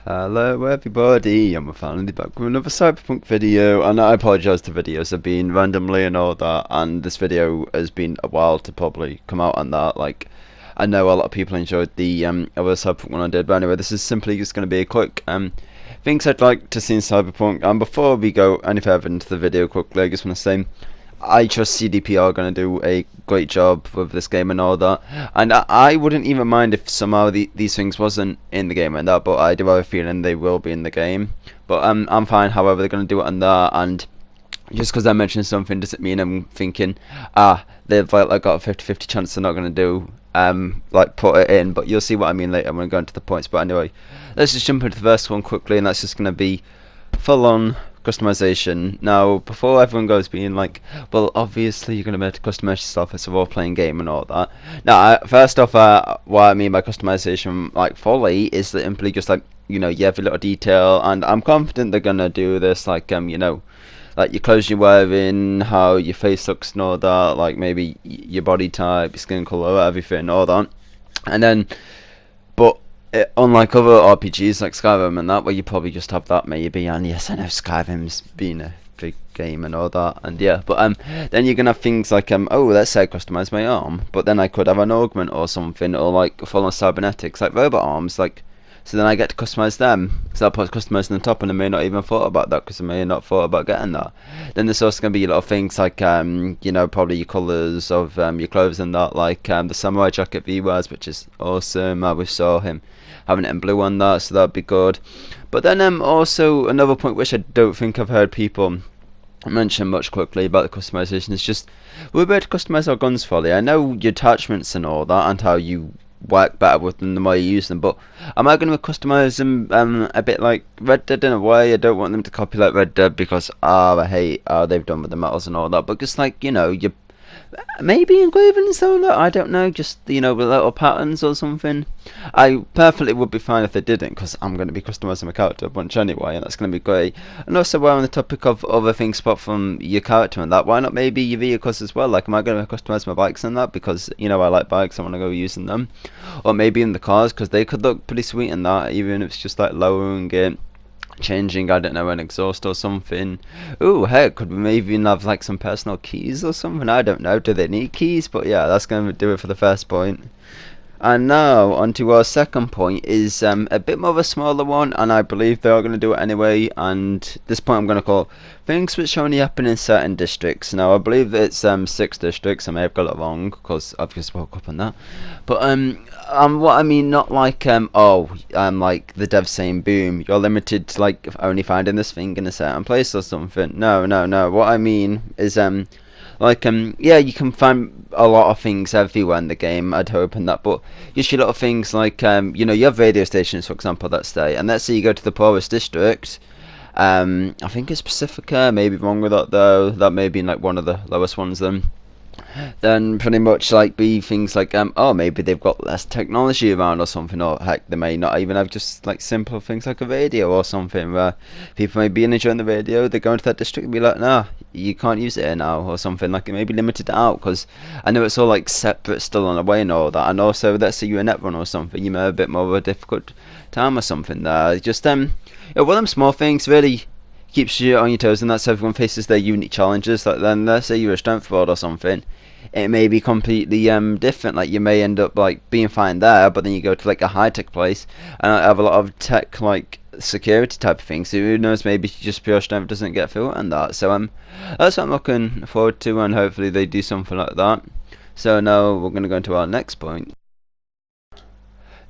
Hello everybody, I'm finally back with another cyberpunk video, and I apologise the videos have been randomly and all that, and this video has been a while to probably come out on that. Like, I know a lot of people enjoyed the other cyberpunk one I did, but anyway, this is simply just going to be a quick things I'd like to see in cyberpunk. And before we go any further into the video quickly, I just want to say I trust CDPR are going to do a great job with this game and all that, and I wouldn't even mind if somehow these things wasn't in the game and that, but I do have a feeling they will be in the game. But I'm fine however they're going to do it on that, and just because I mentioned something doesn't mean I'm thinking they've like got a 50-50 chance they're not going to do like put it in. But you'll see what I mean later. I'm going to go into the points, but anyway, let's just jump into the first one quickly, and that's just going to be full on customization. Now, before everyone goes being like, well, obviously you're going to be able to customize yourself as a role-playing game and all that. Now, first off, what I mean by customization, like fully, is that simply just like, you every little detail, and I'm confident they're going to do this, like, like your clothes you're wearing, how your face looks and all that, like maybe your body type, your skin color, everything, all that. And then, but unlike other RPGs like Skyrim and that, where you probably just have that maybe, and yes, I know Skyrim's been a big game and all that, and yeah, but then you're gonna have things like oh, let's say I customize my arm, but then I could have an augment or something, or like full on cybernetics, like robot arms, like. So then I get to customize them, so I'll put customizing on top, and I may not even thought about that because I may not thought about getting that. Then there's also going to be a lot of things like probably your colours of your clothes and that, like the samurai jacket he wears, which is awesome. We saw him having it in blue on that, so that'd be good. But then also another point which I don't think I've heard people mention much quickly about the customization is just we're able to customize our guns fully. I know your attachments and all that, and how you work better with them the more you use them, but am I going to customize them a bit like Red Dead in a way? I don't want them to copy like Red Dead because I hate they've done with the metals and all that, but just like you maybe engraving so that I don't know, just with little patterns or something. I perfectly would be fine if they didn't, because I'm going to be customizing my character a bunch anyway, and that's going to be great. And also, while on the topic of other things apart from your character and that, why not maybe your vehicles as well? Like, am I going to customize my bikes and that because I like bikes, I want to go using them, or maybe in the cars because they could look pretty sweet in that, even if it's just like lowering it, changing, I don't know, an exhaust or something. Ooh, heck, could we maybe even have like some personal keys or something? I don't know, do they need keys? But yeah, that's going to do it for the first point. And now, on to our second point, is a bit more of a smaller one, and I believe they are going to do it anyway, and this point I'm going to call things which only happen in certain districts. Now, I believe it's 6 districts, I may have got it wrong, because I've just woke up on that. But, what I mean, not like, like the dev saying, boom, you're limited to, like, only finding this thing in a certain place or something. No, no, no, what I mean is, yeah, you can find a lot of things everywhere in the game, I'd hope, and that, but usually a lot of things like, you have radio stations, for example, that stay, and let's say you go to the poorest district, I think it's Pacifica, maybe wrong with that though, that may be like one of the lowest ones then pretty much like be things like oh, maybe they've got less technology around or something, or heck, they may not even have just like simple things like a radio or something where people may be enjoying the radio, they go into that district and be like, nah, you can't use it here now or something, like it may be limited out, because I know it's all like separate still on the way and all that. And also, let's say you're a net run or something, you may have a bit more of a difficult time or something there. Just one of them small things really keeps you on your toes, and that's everyone faces their unique challenges. Like, then let's say you're a strength board or something, it may be completely different. Like, you may end up like being fine there, but then you go to like a high tech place and have a lot of tech like security type of things, so who knows, maybe just pure strength doesn't get through and that. So that's what I'm looking forward to, and hopefully they do something like that. So now we're going to go into our next point.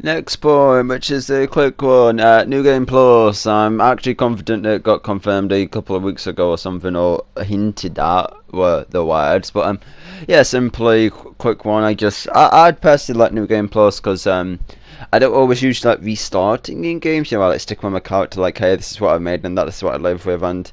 Next point, which is a quick one, New Game Plus. I'm actually confident it got confirmed a couple of weeks ago or something, or hinted at were the words. But yeah, simply quick one. I'd personally like New Game Plus because I don't always usually like restarting in games. I like sticking with my character, like, hey, this is what I've made and that is what I live with, and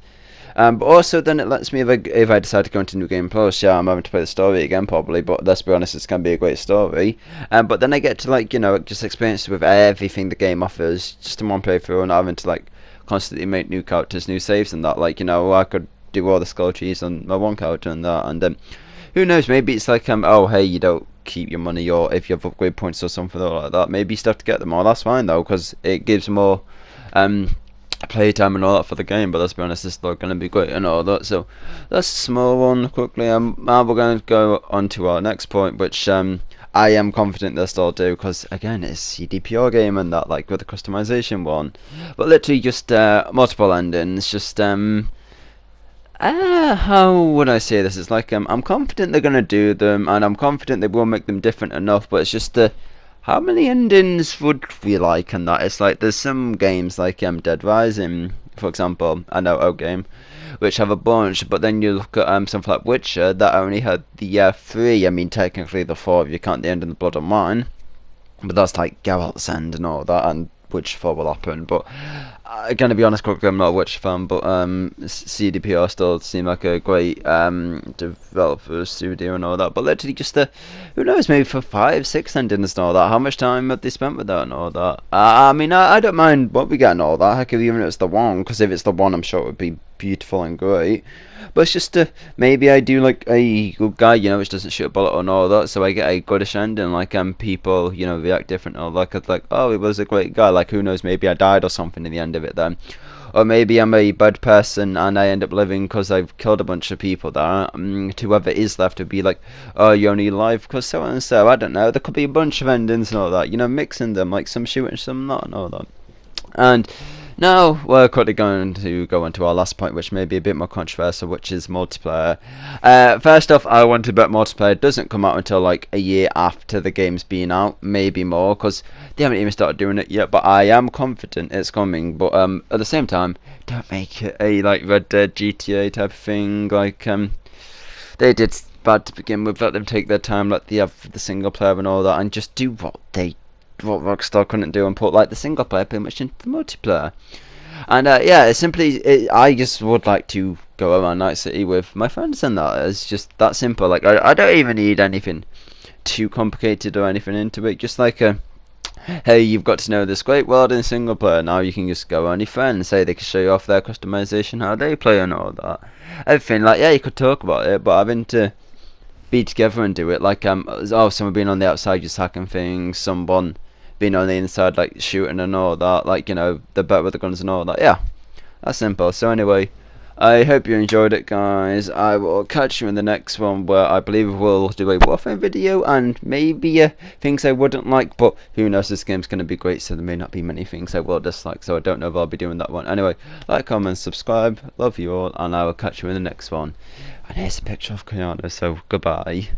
but also then it lets me, if I decide to go into New Game Plus, yeah, I'm having to play the story again probably, but let's be honest, it's going to be a great story. But then I get to like, just experience with everything the game offers just in one playthrough, and not having to like constantly make new characters, new saves and that. Like, I could do all the skill trees on my one character and that, and who knows, maybe it's like, oh, hey, you don't keep your money, or if you have upgrade points or something like that, maybe you still have to get them all. That's fine though, because it gives more playtime and all that for the game, but let's be honest, it's still going to be great and all that. So that's a small one quickly. Now we're going to go on to our next point, which I am confident they'll still do, because again, it's CDPR game and that, like with the customization one, but literally just multiple endings, just how would I say this? It's like I'm confident they're gonna do them, and I'm confident they will make them different enough. But it's just how many endings would we like? And that it's like there's some games like Dead Rising, for example, I know game, which have a bunch. But then you look at something like Witcher that only had the three. I mean, technically the four if you count the End and the Blood and Wine, but that's like Geralt's End and all that, and which 4 will happen. But gonna be honest, quickly, I'm not a Witcher fan, but CDPR still seem like a great developer studio and all that. But literally, just who knows, maybe for 5, 6 endings and all that. How much time have they spent with that and all that? I mean, I don't mind what we get and all that. Heck, even if it's the one, because if it's the one, I'm sure it would be beautiful and great. But it's just maybe I do like a good guy, which doesn't shoot a bullet and all that, so I get a goodish ending. Like people, react different or like oh, he was a great guy. Like who knows, maybe I died or something in the end of it then. Or maybe I'm a bad person and I end up living because I've killed a bunch of people there. Whoever is left would be like, oh, you're only alive because so and so. I don't know. There could be a bunch of endings and all that. Mixing them, like some shooting, some not, and all that. And now we're quickly going to go on to our last point, which may be a bit more controversial, which is multiplayer. First off, I want to bet multiplayer doesn't come out until like a year after the game's been out, maybe more, because they haven't even started doing it yet. But I am confident it's coming. But at the same time, don't make it a like Red Dead GTA type of thing. Like they did bad to begin with. Let them take their time, let them have the single player and all that, and just do what Rockstar couldn't do and put like the single player pretty much into the multiplayer. And yeah, it's simply I just would like to go around Night City with my friends, and that it's just that simple. Like I don't even need anything too complicated or anything into it. Just like hey, you've got to know this great world in single player. Now you can just go around your friends, say they can show you off their customization, how they play and all that. Everything like yeah, you could talk about it, but having to be together and do it like someone being on the outside just hacking things, someone being on the inside like shooting and all that, like the better with the guns and all that. Yeah, that's simple. So anyway, I hope you enjoyed it, guys. I will catch you in the next one, where I believe we'll do a Warframe video and maybe things I wouldn't like, but who knows, this game's going to be great, so there may not be many things I will dislike, so I don't know if I'll be doing that one. Anyway, like, comment, subscribe, love you all, and I will catch you in the next one. And here's a picture of Kiana, so goodbye.